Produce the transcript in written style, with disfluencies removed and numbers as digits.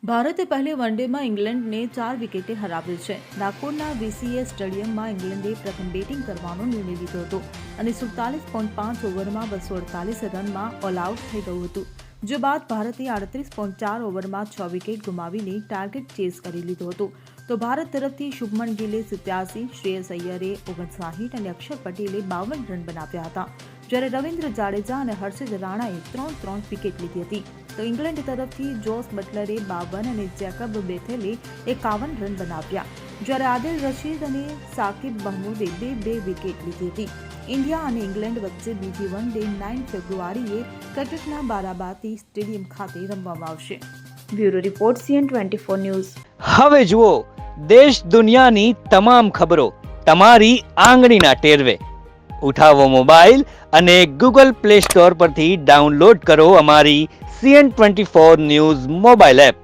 ભારતે પહેલી વનડેમાં ઇંગ્લેન્ડને 4 વિકેટે હરાવ્યું છે. નાગપુરના વીસીએ સ્ટેડિયમમાં ઇંગ્લેન્ડે પ્રથમ બેટિંગ કરવાનો નિર્ણય લીધો હતો અને 47.5 ઓવરમાં 248 રનમાં ઓલ આઉટ થઈ ગયું હતું. જે બાદ ભારતે 38.4 ઓવરમાં 6 વિકેટ ગુમાવીને ટાર્ગેટ ચેઝ કરી લીધો હતો. તો ભારત તરફથી શુભમન ગિલે 87, શ્રેયસ અય્યરે 59 અને અક્ષર પટેલે 52 રન બનાવ્યા હતા. જ્યારે રવિન્દ્ર જાડેજા અને હર્ષિત રાણાએ 3 વિકેટ લીધી હતી. તો ઇંગ્લેન્ડ તરફથી જોસ બટલરે 52 અને જેકબ બેથેલે 51 રન બનાવ્યા. જ્યારે આદિલ રશીદ અને સાકિબ મહમૂદે 2 વિકેટ લીધી હતી. ઇન્ડિયા અને ઇંગ્લેન્ડ વચ્ચે બીજી વન ડે 9 ફેબ્રુઆરીએ કટકના બારાબાતી સ્ટેડિયમ ખાતે રમવામાં આવશે. Bureau report CN24 news. હવે જુઓ દેશ દુનિયાની તમામ ખબરો તમારી આંગળીના ટેરવે. ઉઠાવો મોબાઈલ અને Google Play Store પરથી ડાઉનલોડ કરો અમારી CN24 ન્યૂઝ મોબાઈલ એપ.